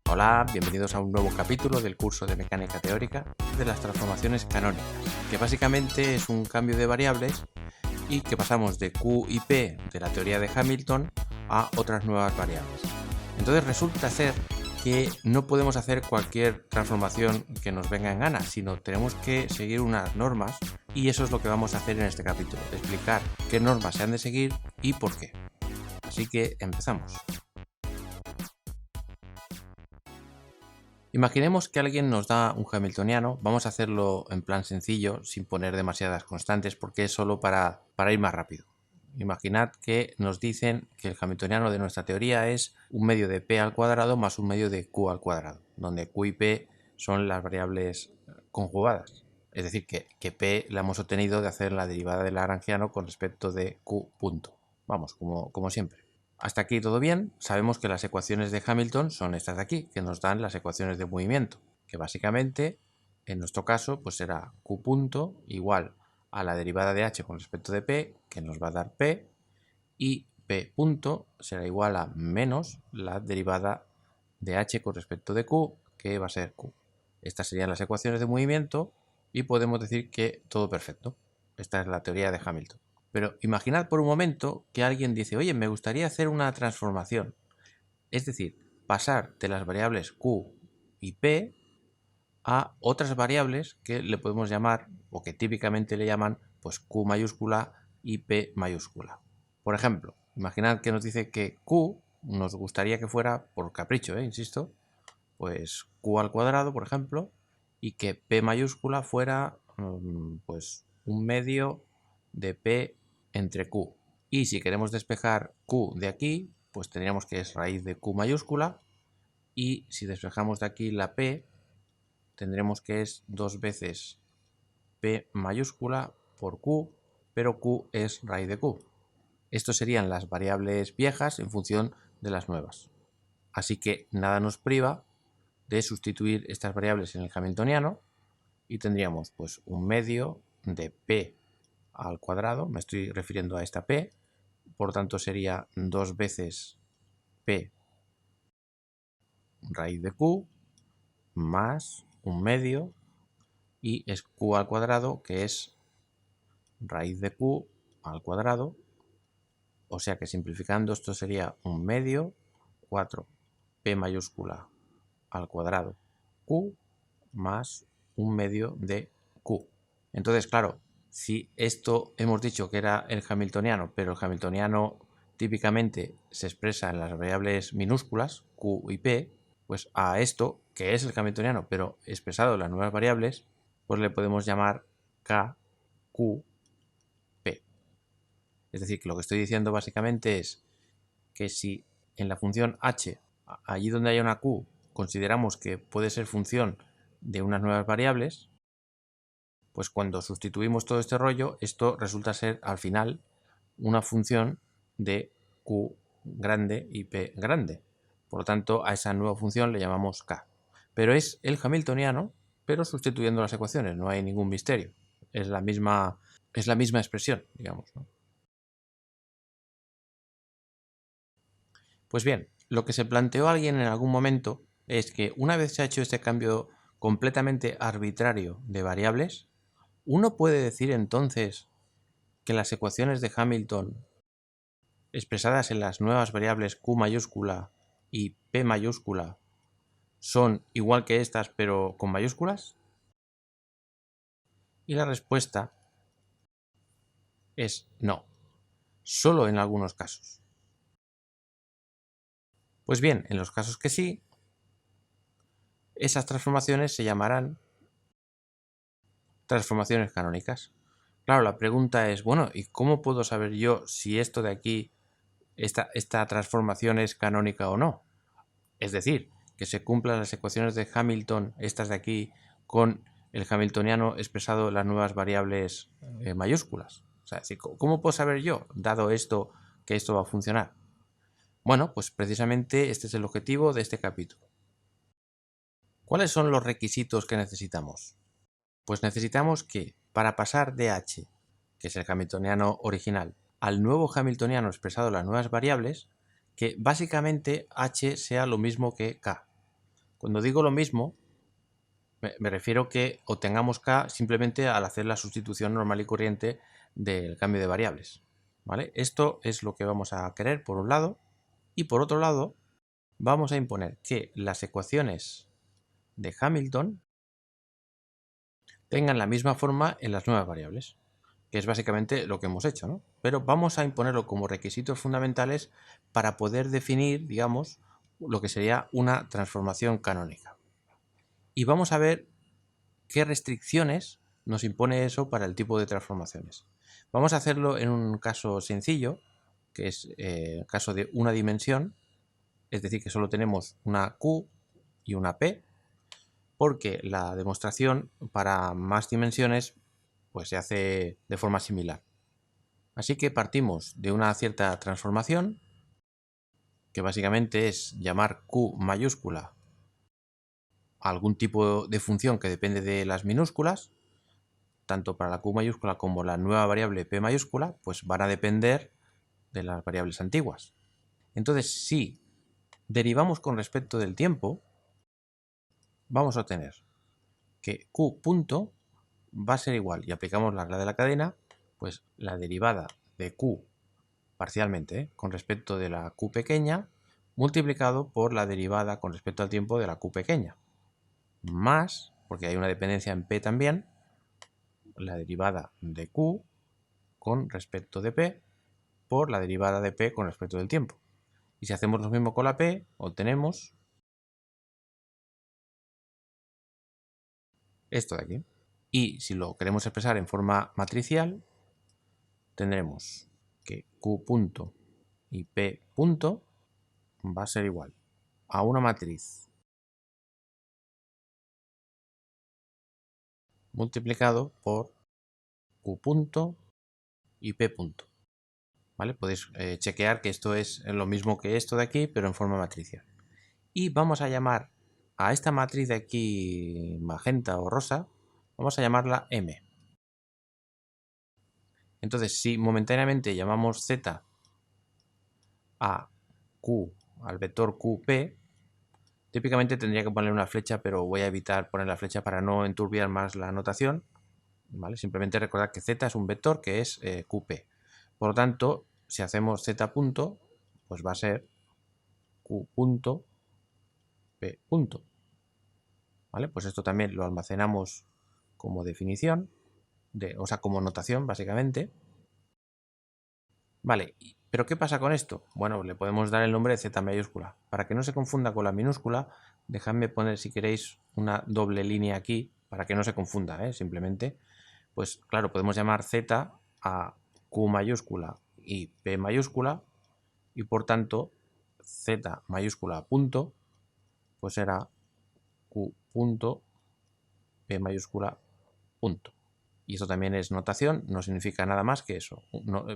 Hola, bienvenidos a un nuevo capítulo del curso de mecánica teórica de las transformaciones canónicas, que básicamente es un cambio de variables y que pasamos de Q y P de la teoría de Hamilton a otras nuevas variables. Entonces resulta ser que no podemos hacer cualquier transformación que nos venga en gana, sino tenemos que seguir unas normas, y eso es lo que vamos a hacer en este capítulo, explicar qué normas se han de seguir y por qué. Así que empezamos. Imaginemos que alguien nos da un hamiltoniano. Vamos a hacerlo en plan sencillo, sin poner demasiadas constantes, porque es solo para ir más rápido. Imaginad que nos dicen que el hamiltoniano de nuestra teoría es un medio de p al cuadrado más un medio de q al cuadrado, donde q y p son las variables conjugadas. Es decir, que p la hemos obtenido de hacer la derivada del lagrangiano con respecto de q punto. Vamos, como siempre. Hasta aquí todo bien. Sabemos que las ecuaciones de Hamilton son estas de aquí, que nos dan las ecuaciones de movimiento, que básicamente, en nuestro caso, pues será q punto igual a la derivada de h con respecto de p, que nos va a dar p, y p punto será igual a menos la derivada de h con respecto de q, que va a ser q. Estas serían las ecuaciones de movimiento y podemos decir que todo perfecto. Esta es la teoría de Hamilton. Pero imaginad por un momento que alguien dice, oye, me gustaría hacer una transformación. Es decir, pasar de las variables q y p a otras variables que le podemos llamar, o que típicamente le llaman, pues q mayúscula y p mayúscula. Por ejemplo, imaginad que nos dice que q nos gustaría que fuera, por capricho, insisto, pues q al cuadrado, por ejemplo, y que p mayúscula fuera pues un medio de p entre q. Y si queremos despejar q de aquí, pues tendríamos que es raíz de q mayúscula, y si despejamos de aquí la p, tendremos que es 2 veces p mayúscula por q, pero q es raíz de q. Estos serían las variables viejas en función de las nuevas. Así que nada nos priva de sustituir estas variables en el hamiltoniano y tendríamos pues un medio de p al cuadrado, me estoy refiriendo a esta p, por tanto sería 2 veces p raíz de q más un medio, y es q al cuadrado, que es raíz de q al cuadrado, o sea que simplificando esto sería un medio 4p mayúscula al cuadrado q más un medio de q. Entonces, claro, si esto hemos dicho que era el hamiltoniano, pero el hamiltoniano típicamente se expresa en las variables minúsculas, q y p, pues a esto, que es el hamiltoniano, pero expresado en las nuevas variables, pues le podemos llamar k, q, p. Es decir, que lo que estoy diciendo básicamente es que si en la función h, allí donde haya una q, consideramos que puede ser función de unas nuevas variables, pues cuando sustituimos todo este rollo, esto resulta ser al final una función de q grande y p grande. Por lo tanto, a esa nueva función le llamamos k. Pero es el hamiltoniano, pero sustituyendo las ecuaciones, no hay ningún misterio. Es la misma expresión, digamos, ¿no? Pues bien, lo que se planteó alguien en algún momento es que una vez se ha hecho este cambio completamente arbitrario de variables, uno puede decir entonces que las ecuaciones de Hamilton expresadas en las nuevas variables q mayúscula y p mayúscula son igual que estas pero con mayúsculas. Y la respuesta es no, solo en algunos casos. Pues bien, en los casos que sí, esas transformaciones se llamarán transformaciones canónicas. Claro, la pregunta es, bueno, ¿y cómo puedo saber yo si esto de aquí, esta transformación es canónica o no? Es decir, que se cumplan las ecuaciones de Hamilton, estas de aquí, con el hamiltoniano expresado en las nuevas variables mayúsculas. O sea, ¿cómo puedo saber yo, dado esto, que esto va a funcionar? Bueno, pues precisamente este es el objetivo de este capítulo. ¿Cuáles son los requisitos que necesitamos? Pues necesitamos que para pasar de h, que es el hamiltoniano original, al nuevo hamiltoniano expresado en las nuevas variables, que básicamente h sea lo mismo que k. Cuando digo lo mismo, me refiero que obtengamos k simplemente al hacer la sustitución normal y corriente del cambio de variables. ¿Vale? Esto es lo que vamos a querer por un lado, y por otro lado vamos a imponer que las ecuaciones de Hamilton tengan la misma forma en las nuevas variables, que es básicamente lo que hemos hecho, ¿no? Pero vamos a imponerlo como requisitos fundamentales para poder definir, digamos, lo que sería una transformación canónica. Y vamos a ver qué restricciones nos impone eso para el tipo de transformaciones. Vamos a hacerlo en un caso sencillo, que es el caso de una dimensión, es decir, que solo tenemos una Q y una P, porque la demostración para más dimensiones pues se hace de forma similar. Así que partimos de una cierta transformación, que básicamente es llamar Q mayúscula a algún tipo de función que depende de las minúsculas, tanto para la Q mayúscula como la nueva variable P mayúscula, pues van a depender de las variables antiguas. Entonces, si derivamos con respecto del tiempo, vamos a obtener que Q punto va a ser igual, y aplicamos la regla de la cadena, pues la derivada de Q parcialmente con respecto de la Q pequeña multiplicado por la derivada con respecto al tiempo de la Q pequeña, más, porque hay una dependencia en P también, la derivada de Q con respecto de P por la derivada de P con respecto del tiempo. Y si hacemos lo mismo con la P, obtenemos esto de aquí. Y si lo queremos expresar en forma matricial, tendremos que Q punto y P punto va a ser igual a una matriz multiplicado por Q punto y P punto. ¿Vale? Podéis chequear que esto es lo mismo que esto de aquí, pero en forma matricial. Y vamos a llamar a esta matriz de aquí magenta o rosa, vamos a llamarla M. Entonces, si momentáneamente llamamos Z a Q, al vector QP, típicamente tendría que ponerle una flecha, pero voy a evitar poner la flecha para no enturbiar más la notación. ¿Vale? Simplemente recordad que Z es un vector que es QP. Por lo tanto, si hacemos Z punto, pues va a ser Q punto P punto. ¿Vale? Pues esto también lo almacenamos como definición, o sea, como notación básicamente. Vale, pero ¿qué pasa con esto? Bueno, le podemos dar el nombre de Z mayúscula. Para que no se confunda con la minúscula, dejadme poner si queréis una doble línea aquí, para que no se confunda, simplemente. Pues claro, podemos llamar Z a Q mayúscula y P mayúscula, y por tanto Z mayúscula punto, pues será Q punto P mayúscula punto. Y eso también es notación, no significa nada más que eso.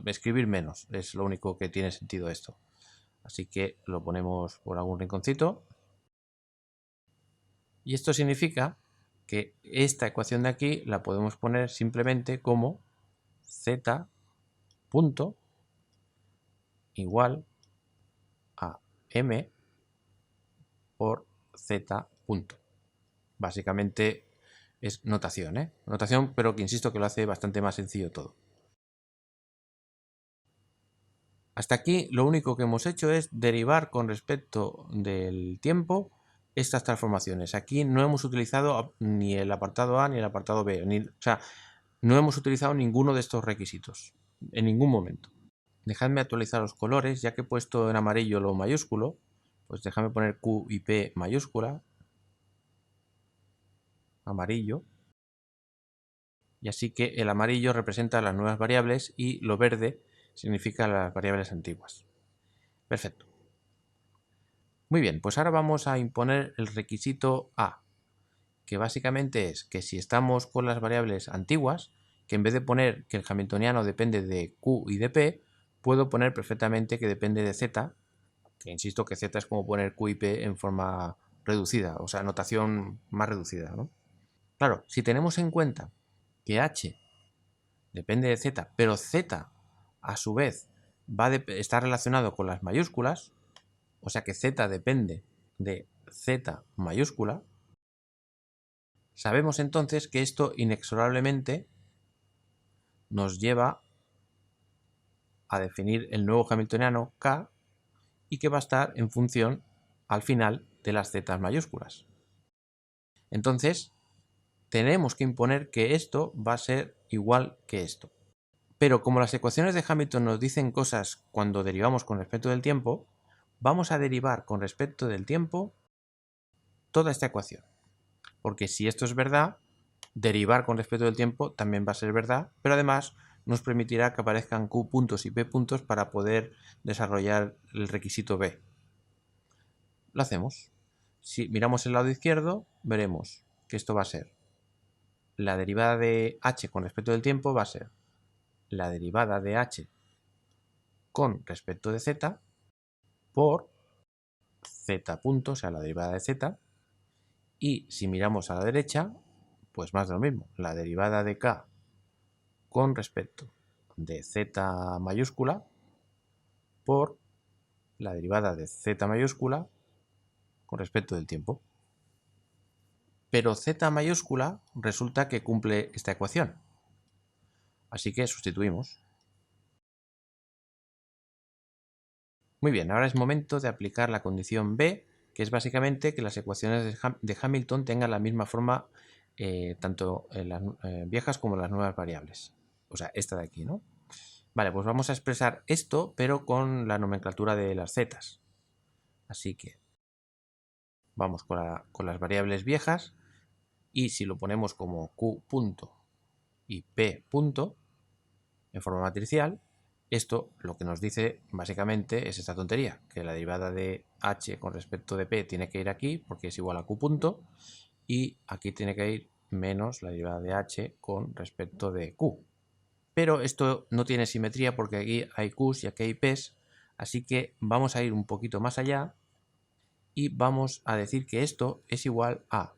Escribir menos es lo único que tiene sentido esto. Así que lo ponemos por algún rinconcito. Y esto significa que esta ecuación de aquí la podemos poner simplemente como Z punto igual a M por Z punto. Básicamente es notación, notación, pero que insisto que lo hace bastante más sencillo todo. Hasta aquí lo único que hemos hecho es derivar con respecto del tiempo estas transformaciones. Aquí no hemos utilizado ni el apartado A ni el apartado B. O sea, no hemos utilizado ninguno de estos requisitos en ningún momento. Dejadme actualizar los colores, ya que he puesto en amarillo lo mayúsculo, pues dejadme poner Q y P mayúscula, amarillo, y así que el amarillo representa las nuevas variables y lo verde significa las variables antiguas. Perfecto. Muy bien, pues ahora vamos a imponer el requisito A, que básicamente es que si estamos con las variables antiguas, que en vez de poner que el hamiltoniano depende de Q y de P, puedo poner perfectamente que depende de Z, Que insisto que z es como poner q y p en forma reducida, o sea, notación más reducida, ¿no? Claro, si tenemos en cuenta que h depende de z, pero z a su vez está relacionado con las mayúsculas, o sea que z depende de z mayúscula, sabemos entonces que esto inexorablemente nos lleva a definir el nuevo hamiltoniano k y que va a estar en función al final de las z mayúsculas. Entonces, tenemos que imponer que esto va a ser igual que esto. Pero como las ecuaciones de Hamilton nos dicen cosas cuando derivamos con respecto del tiempo, vamos a derivar con respecto del tiempo toda esta ecuación. Porque si esto es verdad, derivar con respecto del tiempo también va a ser verdad, pero además nos permitirá que aparezcan q puntos y p puntos para poder desarrollar el requisito b. Lo hacemos. Si miramos el lado izquierdo, veremos que esto va a ser la derivada de h con respecto del tiempo va a ser la derivada de h con respecto de z por z punto, o sea, la derivada de z. Y si miramos a la derecha, pues más de lo mismo, la derivada de k con respecto de z mayúscula por la derivada de z mayúscula con respecto del tiempo. Pero z mayúscula resulta que cumple esta ecuación. Así que sustituimos. Muy bien, ahora es momento de aplicar la condición B, que es básicamente que las ecuaciones de Hamilton tengan la misma forma tanto en las viejas como en las nuevas variables. O sea, esta de aquí, ¿no? Vale, pues vamos a expresar esto, pero con la nomenclatura de las zetas. Así que vamos con las variables viejas y si lo ponemos como q punto y p punto en forma matricial, esto lo que nos dice básicamente es esta tontería, que la derivada de h con respecto de p tiene que ir aquí porque es igual a q punto y aquí tiene que ir menos la derivada de h con respecto de q. Pero esto no tiene simetría porque aquí hay q's y aquí hay p's, así que vamos a ir un poquito más allá y vamos a decir que esto es igual a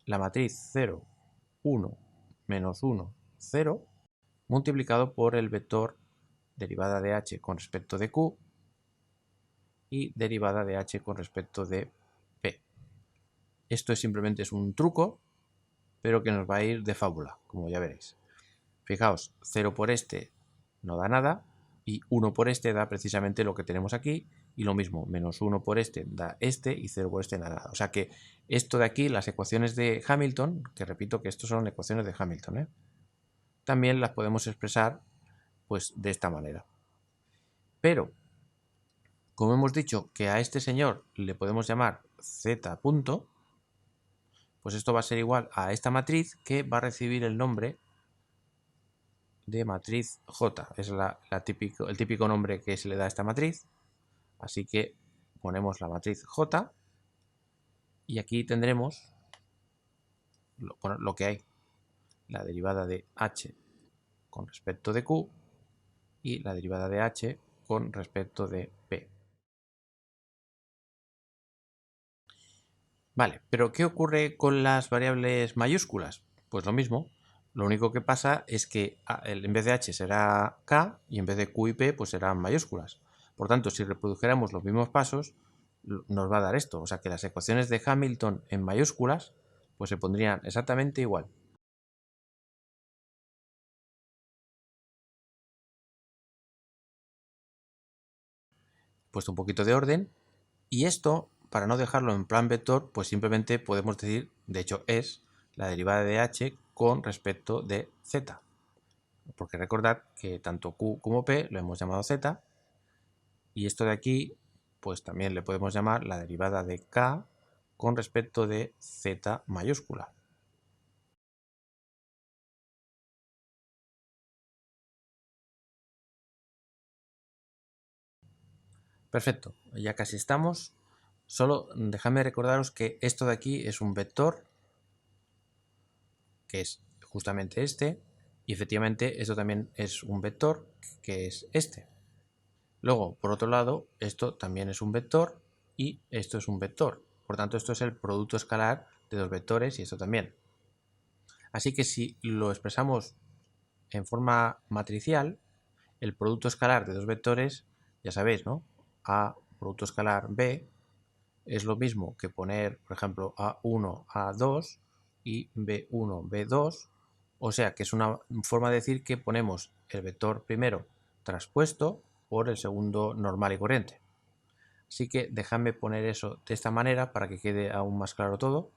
la matriz 0, 1, menos 1, 0 multiplicado por el vector derivada de h con respecto de q y derivada de h con respecto de p. Esto simplemente es un truco, pero que nos va a ir de fábula, como ya veréis. Fijaos, 0 por este no da nada y 1 por este da precisamente lo que tenemos aquí y lo mismo, menos 1 por este da este y 0 por este nada. O sea que esto de aquí, las ecuaciones de Hamilton, que repito que estos son ecuaciones de Hamilton, también las podemos expresar pues de esta manera. Pero, como hemos dicho que a este señor le podemos llamar z punto, pues esto va a ser igual a esta matriz que va a recibir el nombre de matriz J. Es el típico nombre que se le da a esta matriz. Así que ponemos la matriz J y aquí tendremos lo que hay. La derivada de h con respecto de q y la derivada de h con respecto de p. Vale, pero ¿qué ocurre con las variables mayúsculas? Pues lo mismo. Lo único que pasa es que en vez de h será k y en vez de q y p pues serán mayúsculas. Por tanto, si reprodujéramos los mismos pasos, nos va a dar esto. O sea que las ecuaciones de Hamilton en mayúsculas pues se pondrían exactamente igual. Puesto un poquito de orden. Y esto, para no dejarlo en plan vector, pues simplemente podemos decir, de hecho es la derivada de h con respecto de z. Porque recordad que tanto q como p lo hemos llamado z. Y esto de aquí, pues también le podemos llamar la derivada de k con respecto de z mayúscula. Perfecto, ya casi estamos. Solo dejadme recordaros que esto de aquí es un vector, que es justamente este, y efectivamente esto también es un vector, que es este. Luego, por otro lado, esto también es un vector y esto es un vector. Por tanto, esto es el producto escalar de dos vectores y esto también. Así que si lo expresamos en forma matricial, el producto escalar de dos vectores, ya sabéis, ¿no? A producto escalar B es lo mismo que poner, por ejemplo, A1, A2 y B1, B2. O sea que es una forma de decir que ponemos el vector primero traspuesto por el segundo normal y corriente. Así que dejadme poner eso de esta manera para que quede aún más claro todo.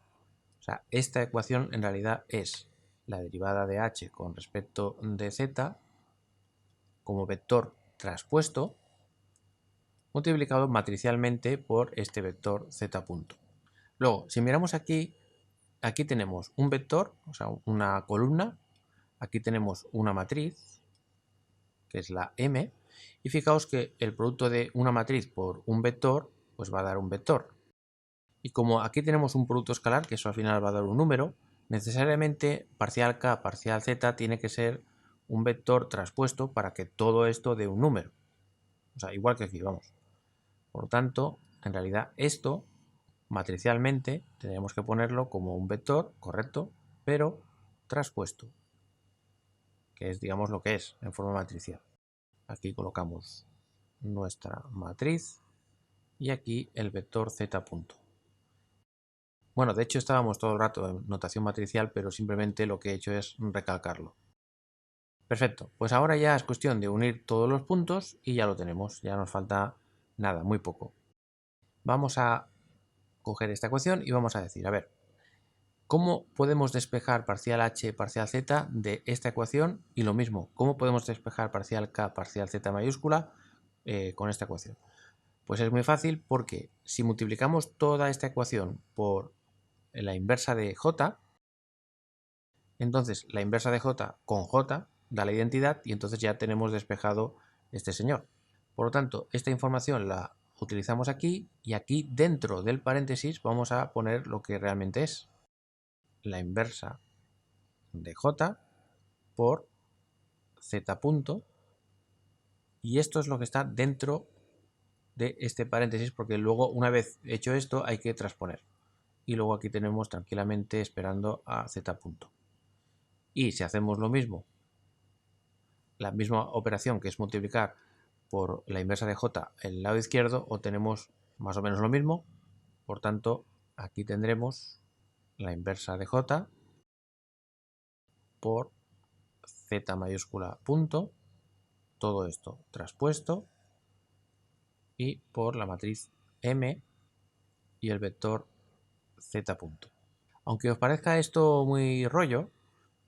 O sea, esta ecuación en realidad es la derivada de h con respecto de z como vector traspuesto multiplicado matricialmente por este vector z punto. Luego, si miramos aquí, aquí tenemos un vector, o sea, una columna, aquí tenemos una matriz, que es la m, y fijaos que el producto de una matriz por un vector, pues va a dar un vector. Y como aquí tenemos un producto escalar, que eso al final va a dar un número, necesariamente parcial k, parcial z tiene que ser un vector traspuesto para que todo esto dé un número. O sea, igual que aquí, vamos. Por lo tanto, en realidad esto, matricialmente, tendríamos que ponerlo como un vector, correcto, pero traspuesto, que es, digamos, lo que es en forma matricial. Aquí colocamos nuestra matriz y aquí el vector z punto. Bueno, de hecho estábamos todo el rato en notación matricial, pero simplemente lo que he hecho es recalcarlo. Perfecto, pues ahora ya es cuestión de unir todos los puntos y ya lo tenemos, ya nos falta nada, muy poco. Vamos a coger esta ecuación y vamos a decir, a ver, ¿cómo podemos despejar parcial h, parcial z de esta ecuación? Y lo mismo, ¿cómo podemos despejar parcial k, parcial z mayúscula con esta ecuación? Pues es muy fácil porque si multiplicamos toda esta ecuación por la inversa de j, entonces la inversa de j con j da la identidad y entonces ya tenemos despejado este señor. Por lo tanto, esta información la utilizamos aquí y aquí dentro del paréntesis vamos a poner lo que realmente es la inversa de j por z punto y esto es lo que está dentro de este paréntesis porque luego una vez hecho esto hay que transponer y luego aquí tenemos tranquilamente esperando a z punto. Y si hacemos lo mismo, la misma operación que es multiplicar por la inversa de j en el lado izquierdo, obtenemos más o menos lo mismo. Por tanto, aquí tendremos la inversa de j por z mayúscula punto, todo esto traspuesto, y por la matriz m y el vector z punto. Aunque os parezca esto muy rollo,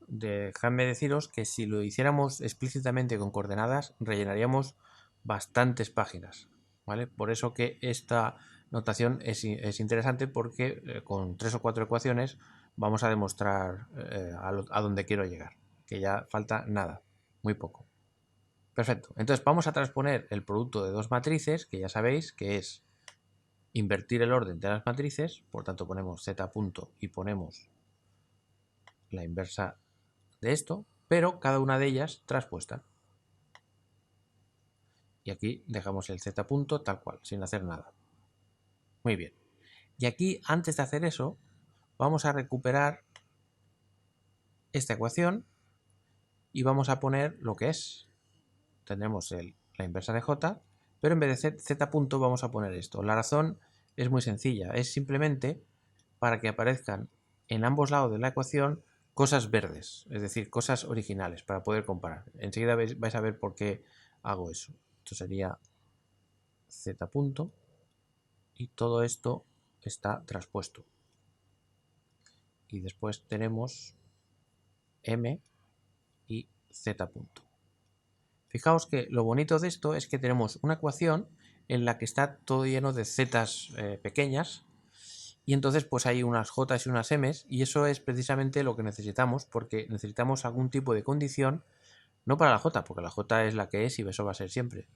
dejadme deciros que si lo hiciéramos explícitamente con coordenadas, rellenaríamos bastantes páginas, ¿vale? Por eso que esta notación es interesante porque con 3 o 4 ecuaciones vamos a demostrar a dónde quiero llegar, que ya falta nada, muy poco. Perfecto, entonces vamos a transponer el producto de dos matrices, que ya sabéis que es invertir el orden de las matrices, por tanto ponemos z punto y ponemos la inversa de esto, pero cada una de ellas traspuesta. Y aquí dejamos el z punto tal cual, sin hacer nada. Muy bien. Y aquí, antes de hacer eso, vamos a recuperar esta ecuación y vamos a poner lo que es. Tendremos la inversa de j, pero en vez de z punto vamos a poner esto. La razón es muy sencilla, es simplemente para que aparezcan en ambos lados de la ecuación cosas verdes, es decir, cosas originales para poder comparar. Enseguida vais a ver por qué hago eso. Esto sería z punto y todo esto está traspuesto. Y después tenemos m y z punto. Fijaos que lo bonito de esto es que tenemos una ecuación en la que está todo lleno de zetas pequeñas y entonces pues hay unas j y unas m y eso es precisamente lo que necesitamos porque necesitamos algún tipo de condición, no para la j, porque la j es la que es y eso va a ser siempre,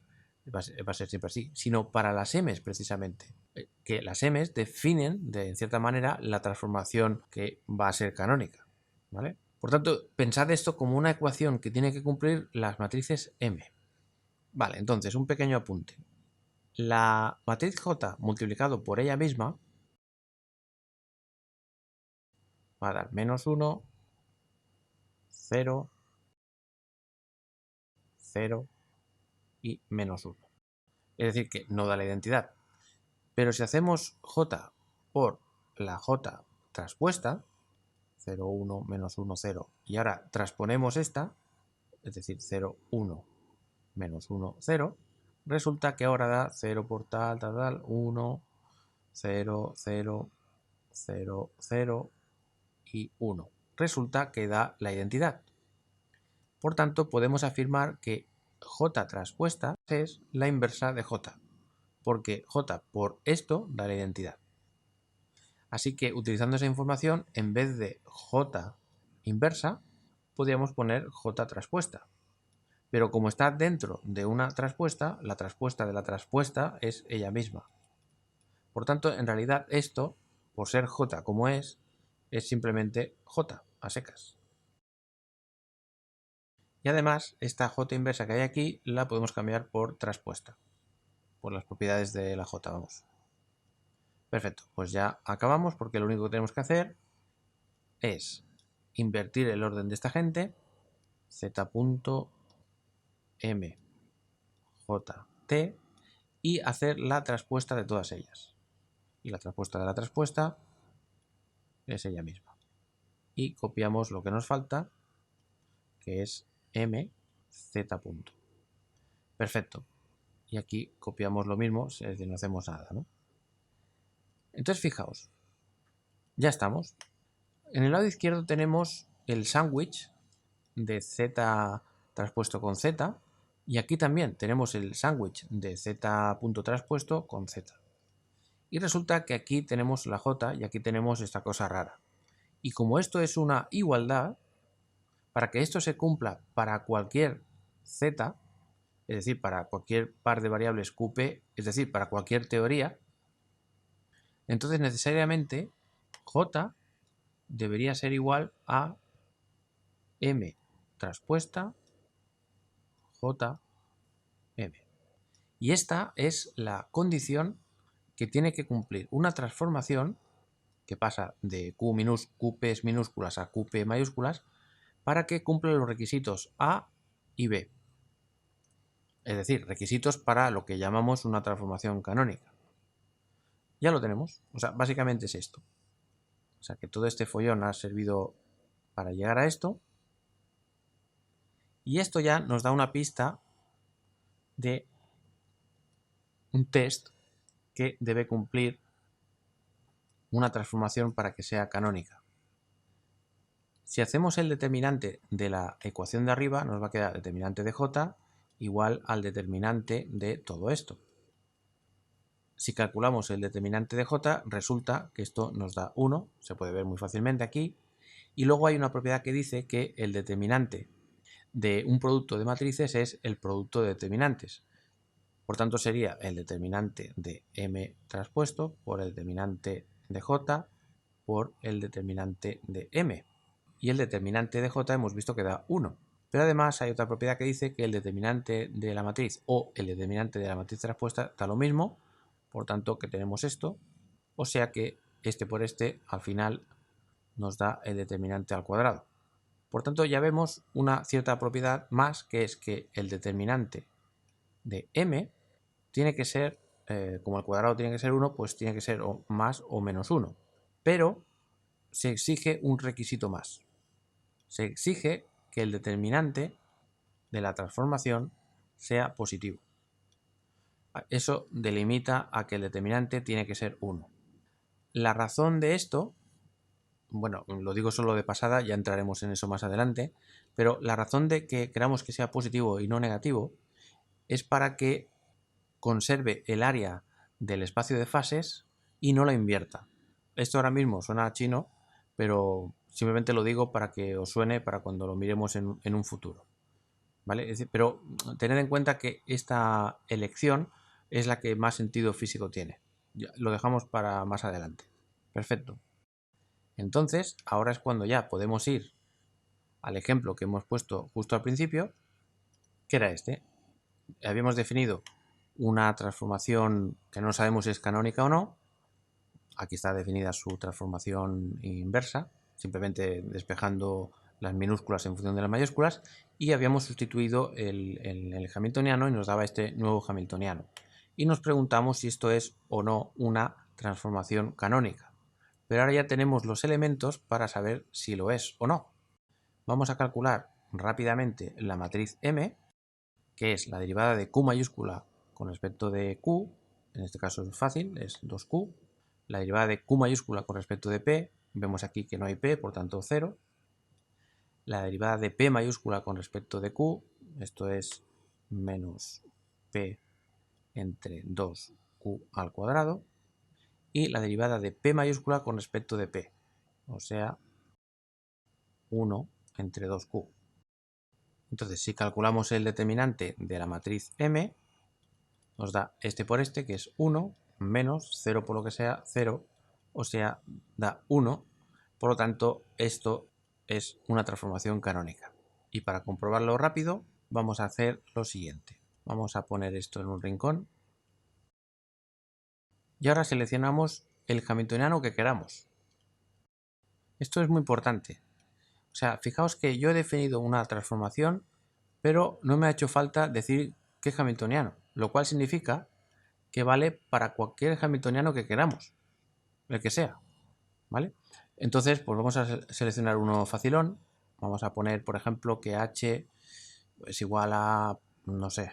va a ser siempre así, sino para las m's precisamente, que las m's definen de en cierta manera la transformación que va a ser canónica, ¿vale? Por tanto, pensad esto como una ecuación que tiene que cumplir las matrices m. Vale, entonces un pequeño apunte. La matriz J multiplicado por ella misma va a dar -1, 0, 0 y -1. Es decir, que no da la identidad. Pero si hacemos J por la J traspuesta, 0, 1, -1, 0, y ahora transponemos esta, es decir, 0, 1, -1, 0, resulta que ahora da 0 por tal, 1, 0, 0, 0, 0 y 1. Resulta que da la identidad. Por tanto, podemos afirmar que J traspuesta es la inversa de J, porque J por esto da la identidad. Así que utilizando esa información, en vez de J inversa, podríamos poner J traspuesta. Pero como está dentro de una traspuesta, la traspuesta de la traspuesta es ella misma. Por tanto, en realidad esto, por ser J como es simplemente J a secas. Y además, esta J inversa que hay aquí la podemos cambiar por traspuesta, por las propiedades de la J, vamos. Perfecto, pues ya acabamos porque lo único que tenemos que hacer es invertir el orden de esta gente, z.mjt, y hacer la traspuesta de todas ellas. Y la traspuesta de la traspuesta es ella misma. Y copiamos lo que nos falta, que es mz. Perfecto. Y aquí copiamos lo mismo, es decir, no hacemos nada, ¿no? Entonces, fijaos, ya estamos. En el lado izquierdo tenemos el sándwich de z traspuesto con z, y aquí también tenemos el sándwich de z punto traspuesto con z. Y resulta que aquí tenemos la j y aquí tenemos esta cosa rara. Y como esto es una igualdad, para que esto se cumpla para cualquier z, es decir, para cualquier par de variables QP, es decir, para cualquier teoría, entonces necesariamente j debería ser igual a m traspuesta j m. Y esta es la condición que tiene que cumplir una transformación que pasa de QP minúsculas a QP mayúsculas para que cumpla los requisitos A y B. Es decir, requisitos para lo que llamamos una transformación canónica. Ya lo tenemos. O sea, básicamente es esto. O sea, que todo este follón ha servido para llegar a esto. Y esto ya nos da una pista de un test que debe cumplir una transformación para que sea canónica. Si hacemos el determinante de la ecuación de arriba, nos va a quedar determinante de j igual al determinante de todo esto. Si calculamos el determinante de j, resulta que esto nos da 1, se puede ver muy fácilmente aquí, y luego hay una propiedad que dice que el determinante de un producto de matrices es el producto de determinantes. Por tanto, sería el determinante de m traspuesto por el determinante de j por el determinante de m. Y el determinante de j hemos visto que da 1. Pero además hay otra propiedad que dice que el determinante de la matriz o el determinante de la matriz traspuesta da lo mismo, por tanto que tenemos esto, o sea que este por este al final nos da el determinante al cuadrado. Por tanto ya vemos una cierta propiedad más, que es que el determinante de m tiene que ser, como el cuadrado tiene que ser 1, pues tiene que ser o más o menos 1. Pero se exige un requisito más. Se exige que el determinante de la transformación sea positivo. Eso delimita a que el determinante tiene que ser 1. La razón de esto, bueno, lo digo solo de pasada, ya entraremos en eso más adelante, pero la razón de que queramos que sea positivo y no negativo es para que conserve el área del espacio de fases y no la invierta. Esto ahora mismo suena chino, pero simplemente lo digo para que os suene para cuando lo miremos en un futuro. ¿Vale? Es decir, pero tened en cuenta que esta elección es la que más sentido físico tiene. Ya, lo dejamos para más adelante. Perfecto. Entonces, ahora es cuando ya podemos ir al ejemplo que hemos puesto justo al principio, que era este. habíamos definido una transformación que no sabemos si es canónica o no. Aquí está definida su transformación inversa, simplemente despejando las minúsculas en función de las mayúsculas, y habíamos sustituido el hamiltoniano y nos daba este nuevo hamiltoniano. Y nos preguntamos si esto es o no una transformación canónica. Pero ahora ya tenemos los elementos para saber si lo es o no. Vamos a calcular rápidamente la matriz M, que es la derivada de Q mayúscula con respecto de Q, en este caso es fácil, es 2Q, la derivada de Q mayúscula con respecto de P, vemos aquí que no hay P, por tanto 0, la derivada de P mayúscula con respecto de Q, esto es menos P entre 2Q al cuadrado, y la derivada de P mayúscula con respecto de P, o sea, 1 entre 2Q. Entonces, si calculamos el determinante de la matriz M, nos da este por este, que es 1, menos 0 por lo que sea, 0, o sea, da 1. Por lo tanto, esto es una transformación canónica. Y para comprobarlo rápido, vamos a hacer lo siguiente. Vamos a poner esto en un rincón. Y ahora seleccionamos el hamiltoniano que queramos. Esto es muy importante. O sea, fijaos que yo he definido una transformación, pero no me ha hecho falta decir qué hamiltoniano, lo cual significa que vale para cualquier hamiltoniano que queramos, el que sea, ¿vale? Entonces, pues vamos a seleccionar uno facilón. Vamos a poner, por ejemplo, que h es igual a, no sé,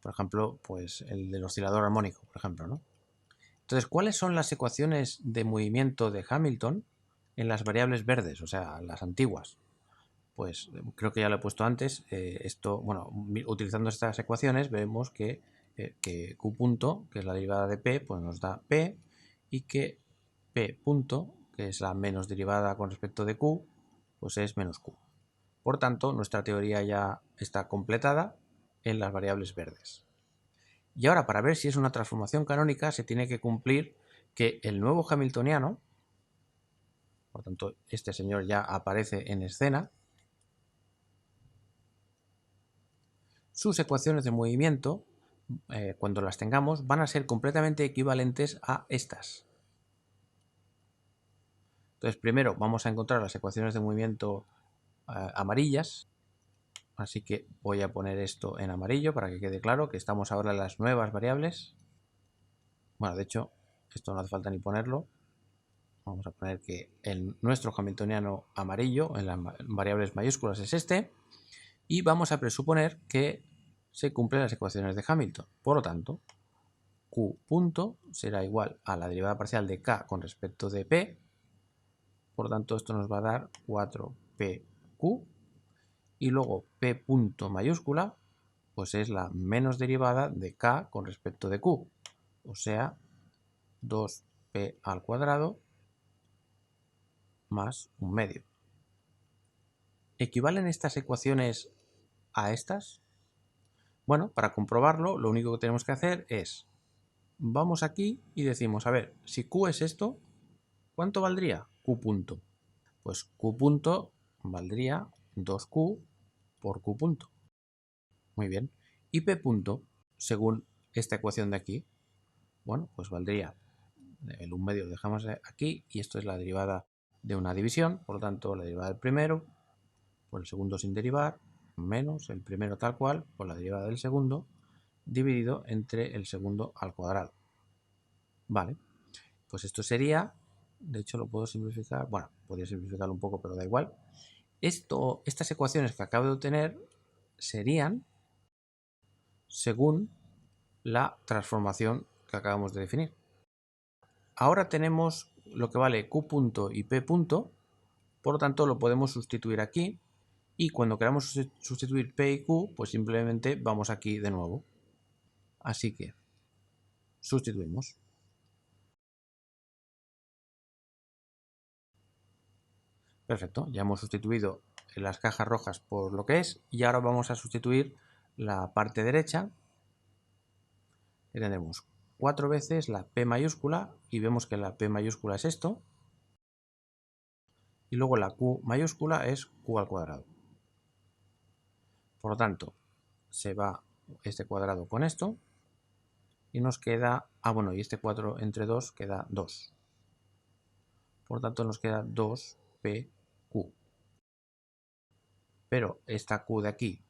por ejemplo, pues el del oscilador armónico, por ejemplo, ¿no? Entonces, ¿cuáles son las ecuaciones de movimiento de Hamilton en las variables verdes, o sea, las antiguas? Pues creo que ya lo he puesto antes. Esto, bueno, utilizando estas ecuaciones vemos que Q punto, que es la derivada de P, pues nos da P, y que P punto, que es la menos derivada con respecto de Q, pues es menos Q. Por tanto, nuestra teoría ya está completada en las variables verdes. Y ahora, para ver si es una transformación canónica, se tiene que cumplir que el nuevo hamiltoniano, por tanto, este señor ya aparece en escena, sus ecuaciones de movimiento, cuando las tengamos, van a ser completamente equivalentes a estas. Entonces, primero vamos a encontrar las ecuaciones de movimiento amarillas. Así que voy a poner esto en amarillo para que quede claro que estamos ahora en las nuevas variables. Bueno, de hecho, esto no hace falta ni ponerlo. Vamos a poner que nuestro hamiltoniano amarillo en las variables mayúsculas es este. Y vamos a presuponer que se cumplen las ecuaciones de Hamilton. Por lo tanto, Q punto será igual a la derivada parcial de K con respecto de P. Por lo tanto, esto nos va a dar 4PQ. Y luego P punto mayúscula, pues es la menos derivada de K con respecto de Q. O sea, 2P al cuadrado más un medio. ¿Equivalen estas ecuaciones a estas? Bueno, para comprobarlo, lo único que tenemos que hacer es, vamos aquí y decimos, a ver, si Q es esto, ¿cuánto valdría Q punto? Pues Q punto valdría 2Q por Q punto. Muy bien. Y P punto, según esta ecuación de aquí, bueno, pues valdría el 1 medio lo dejamos aquí y esto es la derivada de una división, por lo tanto la derivada del primero por el segundo sin derivar menos el primero tal cual por la derivada del segundo dividido entre el segundo al cuadrado. Vale, pues esto sería, de hecho lo puedo simplificar, bueno, podría simplificarlo un poco pero da igual. Estas ecuaciones que acabo de obtener serían según la transformación que acabamos de definir. Ahora tenemos lo que vale Q punto y P punto, por lo tanto lo podemos sustituir aquí y cuando queramos sustituir P y Q, pues simplemente vamos aquí de nuevo. Así que sustituimos. Perfecto, ya hemos sustituido las cajas rojas por lo que es y ahora vamos a sustituir la parte derecha. Y tendremos 4 veces la P mayúscula y vemos que la P mayúscula es esto. Y luego la Q mayúscula es Q al cuadrado. Por lo tanto, se va este cuadrado con esto y nos queda, bueno, y este 4 entre 2 queda 2. Por tanto nos queda 2pq. Pero esta q de aquí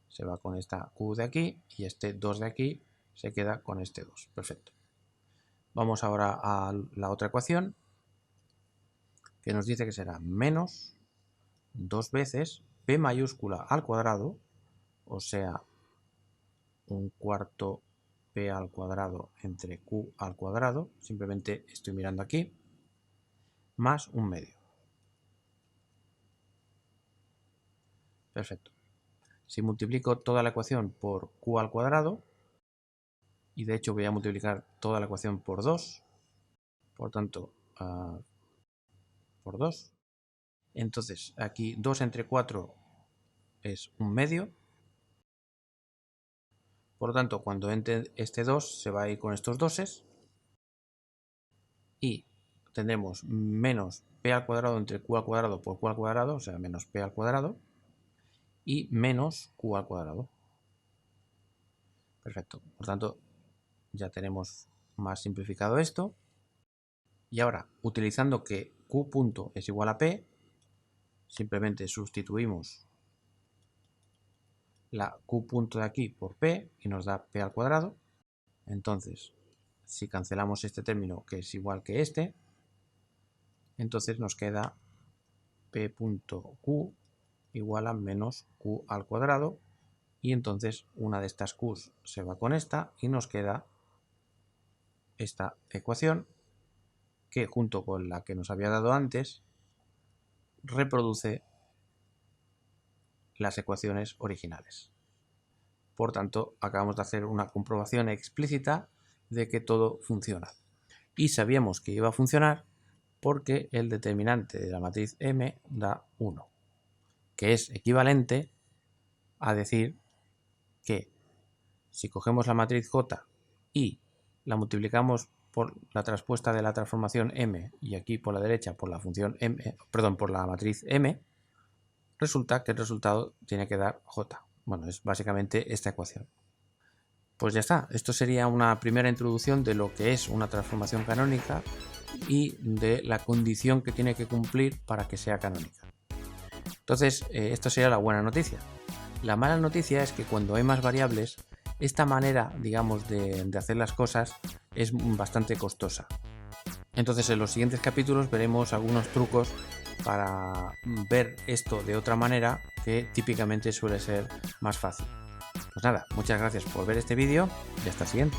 se va con esta q de aquí y este 2 de aquí se queda con este 2. Perfecto. Vamos ahora a la otra ecuación, que nos dice que será menos 2 veces p mayúscula al cuadrado, o sea, un cuarto p al cuadrado entre q al cuadrado, simplemente estoy mirando aquí, más un medio. Perfecto. Si multiplico toda la ecuación por q al cuadrado, y de hecho voy a multiplicar toda la ecuación por 2, por tanto, por 2, entonces aquí 2 entre 4 es un medio, por lo tanto cuando entre este 2 se va a ir con estos doses, y tendremos menos p al cuadrado entre q al cuadrado por q al cuadrado, o sea, menos p al cuadrado, y menos q al cuadrado. Perfecto, por tanto ya tenemos más simplificado esto. Y ahora, utilizando que q punto es igual a p, simplemente sustituimos la q punto de aquí por p y nos da p al cuadrado. Entonces, si cancelamos este término que es igual que este, entonces nos queda p punto q igual a menos q al cuadrado, y entonces una de estas q's se va con esta y nos queda esta ecuación que, junto con la que nos había dado antes, reproduce las ecuaciones originales. Por tanto, acabamos de hacer una comprobación explícita de que todo funciona. Y sabíamos que iba a funcionar porque el determinante de la matriz M da 1, que es equivalente a decir que si cogemos la matriz J y la multiplicamos por la traspuesta de la transformación M y aquí por la derecha por la función M, por la matriz M, resulta que el resultado tiene que dar J. Bueno, es básicamente esta ecuación. Pues ya está, esto sería una primera introducción de lo que es una transformación canónica y de la condición que tiene que cumplir para que sea canónica. Entonces, esto sería la buena noticia. La mala noticia es que cuando hay más variables, esta manera, digamos, de hacer las cosas es bastante costosa. Entonces, en los siguientes capítulos veremos algunos trucos para ver esto de otra manera que típicamente suele ser más fácil. Pues nada, muchas gracias por ver este vídeo y hasta el siguiente.